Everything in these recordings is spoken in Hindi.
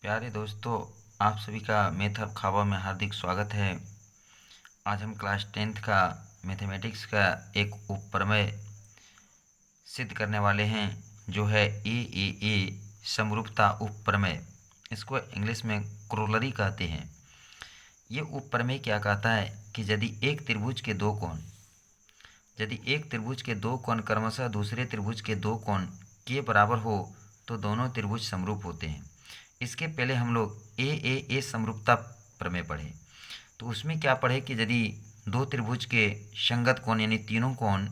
प्यारे दोस्तों, आप सभी का मैथ हब खाबा में हार्दिक स्वागत है। आज हम क्लास 10th का मैथमेटिक्स का एक उपप्रमेय सिद्ध करने वाले हैं, जो है ए समरूपता उपप्रमेय। इसको इंग्लिश में क्रोलरी कहते हैं। ये उपप्रमेय क्या कहता है कि यदि एक त्रिभुज के दो कोण क्रमशः दूसरे त्रिभुज के दो कोण के बराबर हो तो दोनों त्रिभुज समरूप होते हैं। इसके पहले हम लोग ए समरूपता प्रमेय पढ़े, तो उसमें क्या पढ़े कि यदि दो त्रिभुज के संगत कोण यानी तीनों कोण,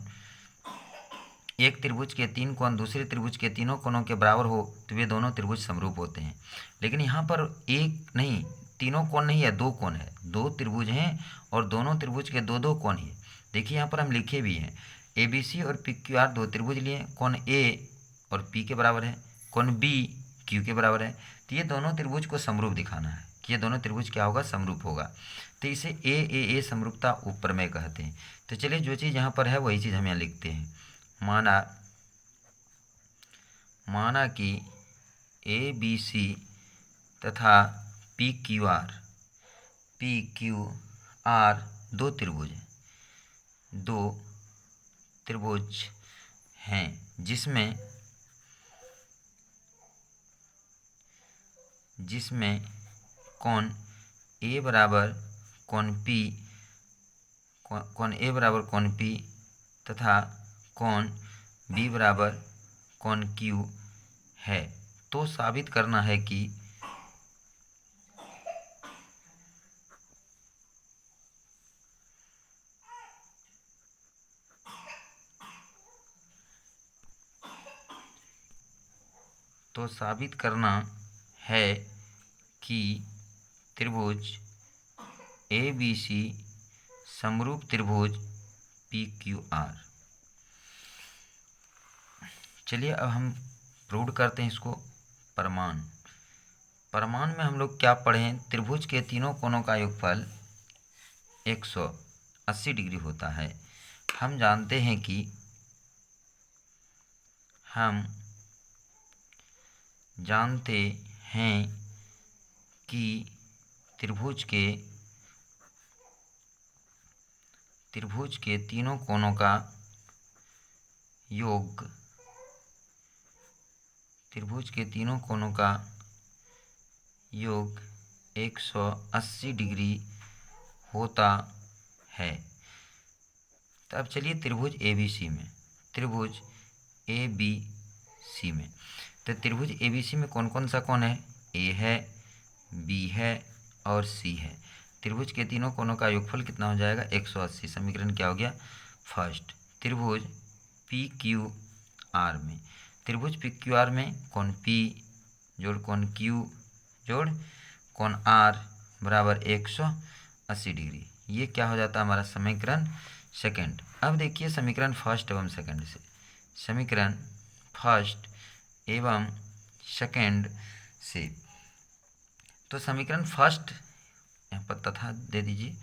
एक त्रिभुज के तीन कोण दूसरे त्रिभुज के तीनों कोणों के बराबर हो तो वे दोनों त्रिभुज समरूप होते हैं। लेकिन यहाँ पर एक नहीं, तीनों कोण नहीं है, दो कोण है। दो त्रिभुज हैं और दोनों त्रिभुज के दो दो कोण ही। देखिए यहाँ पर हम लिखे भी हैं, ABC और PQR दो त्रिभुज लिए, कोण A और P के बराबर है, कोण B Q के बराबर है। तो ये दोनों त्रिभुज को समरूप दिखाना है कि ये दोनों त्रिभुज क्या होगा, समरूप होगा। तो इसे ए समरूपता उपप्रमेय कहते हैं। तो चलिए, जो चीज़ यहाँ पर है वही चीज़ हम यहाँ लिखते हैं। माना कि ABC तथा PQR दो त्रिभुज हैं, जिसमें कोण A बराबर कोण P तथा कोण B बराबर कोण Q है। तो साबित करना है कि त्रिभुज ABC समरूप त्रिभुज PQR। चलिए अब हम प्रूव करते हैं इसको। प्रमाण में हम लोग क्या पढ़े हैं, त्रिभुज के तीनों कोणों का योगफल 180 डिग्री होता है। हम जानते हैं कि त्रिभुज के तीनों कोणों का योग 180 डिग्री होता है। तब चलिए त्रिभुज ABC में, तो त्रिभुज ABC में कौन कौन सा कोण है, A है, B है और C है। त्रिभुज के तीनों कोणों का योगफल कितना हो जाएगा, 180। समीकरण क्या हो गया, फर्स्ट। त्रिभुज PQR में कोण P जोड़ कोण Q जोड़ कोण R बराबर 180 डिग्री। ये क्या हो जाता है हमारा समीकरण सेकंड। अब देखिए समीकरण फर्स्ट एवं सेकंड से, समीकरण फर्स्ट एवं सेकंड से, तो समीकरण फर्स्ट यहाँ पर तथा दे दीजिए।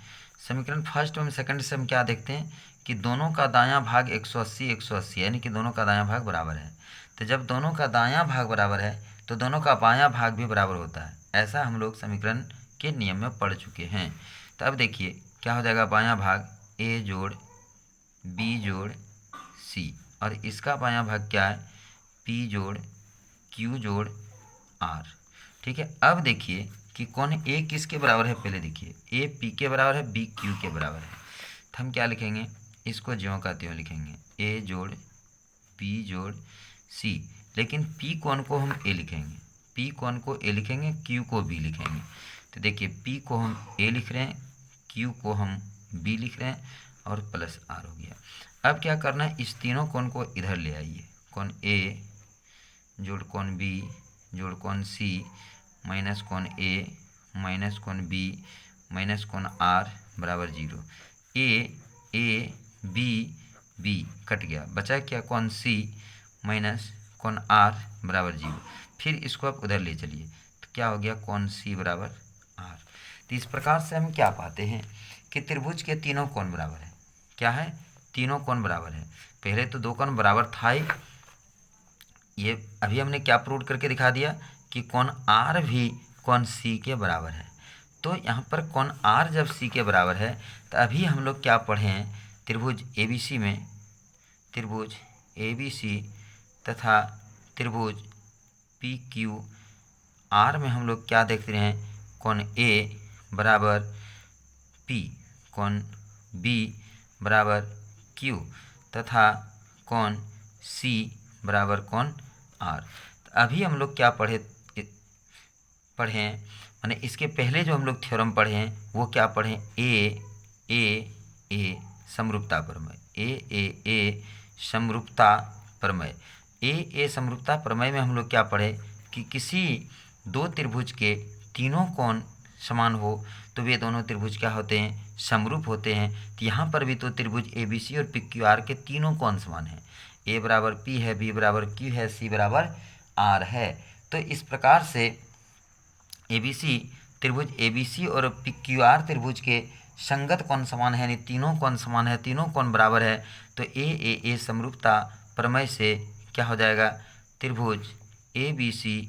समीकरण फर्स्ट एवं सेकंड से हम क्या देखते हैं कि दोनों का दायां भाग 180 यानी कि दोनों का दायां भाग बराबर है। तो जब दोनों का दायां भाग बराबर है तो दोनों का बायां भाग भी बराबर होता है। ऐसा हम लोग समीकरण के नियम में पढ़ चुके हैं। तो अब देखिए क्या हो जाएगा, बायां भाग A जोड़ B जोड़ C और इसका बायां भाग क्या है, P जोड़ Q जोड़ R। ठीक है। अब देखिए कि कोण A किसके बराबर है, पहले देखिए A P के बराबर है, B Q के बराबर है। तो हम क्या लिखेंगे, इसको ज्यों का त्यों लिखेंगे, A जोड़ P जोड़ C। लेकिन P कोण को हम A लिखेंगे, Q को B लिखेंगे। तो देखिए P को हम A लिख रहे हैं, Q को हम B लिख रहे हैं और प्लस R हो गया। अब क्या करना है, इस तीनों कोण को इधर ले आइए, कोण A जोड़ कोण B जोड़ कोण C माइनस कोण A माइनस कोण B माइनस कोण R बराबर 0। A B कट गया, बचा क्या, कोण C माइनस कोण R बराबर 0। फिर इसको आप उधर ले चलिए, तो क्या हो गया, कोण C बराबर R। तो इस प्रकार से हम क्या पाते हैं कि त्रिभुज के तीनों कोण बराबर है। क्या है, तीनों कोण बराबर है। पहले तो दो कोण बराबर था ही, ये अभी हमने क्या प्रूव करके दिखा दिया कि कोण R भी कौन सी के बराबर है। तो यहाँ पर कौन आर जब सी के बराबर है तो अभी हम लोग क्या पढ़े हैं, त्रिभुज ABC में, त्रिभुज ABC तथा त्रिभुज PQR में हम लोग क्या देख रहे हैं, कौन A बराबर P, कौन B बराबर Q तथा कौन C बराबर कौन R। तो अभी हम लोग क्या पढ़े हैं, माने इसके पहले जो हम लोग थ्योरम पढ़े हैं वो क्या पढ़े, ए समरूपता प्रमेय, ए समरूपता प्रमेय। ए समरूपता प्रमेय में हम लोग क्या पढ़े कि किसी दो त्रिभुज के तीनों कोण समान हो तो वे दोनों त्रिभुज क्या होते हैं, समरूप होते हैं। तो यहाँ पर भी तो त्रिभुज ABC और PQR के तीनों कोण समान हैं, A बराबर P है, B बराबर Q है, C बराबर R है। तो इस प्रकार से त्रिभुज ABC और PQR त्रिभुज के संगत कोण समान है, यानी तीनों कोण समान है, तीनों कोण बराबर है। तो ए समरूपता प्रमेय से क्या हो जाएगा, त्रिभुज ABC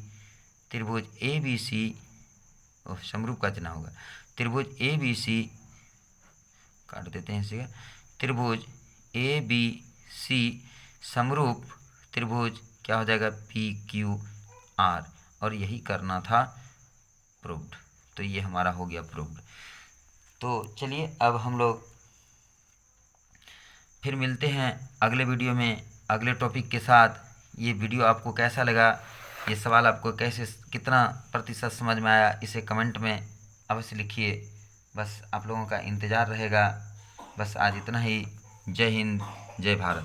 समरूप का चिन्ह होगा, त्रिभुज ABC काट देते हैं इसे, त्रिभुज ABC समरूप त्रिभुज क्या हो जाएगा, PQR। और यही करना था प्रूव्ड। तो ये हमारा हो गया प्रूव्ड। तो चलिए अब हम लोग फिर मिलते हैं अगले वीडियो में अगले टॉपिक के साथ। ये वीडियो आपको कैसा लगा, ये सवाल आपको कैसे कितना प्रतिशत समझ में आया, इसे कमेंट में अवश्य लिखिए। बस आप लोगों का इंतज़ार रहेगा। बस आज इतना ही। जय हिंद, जय भारत।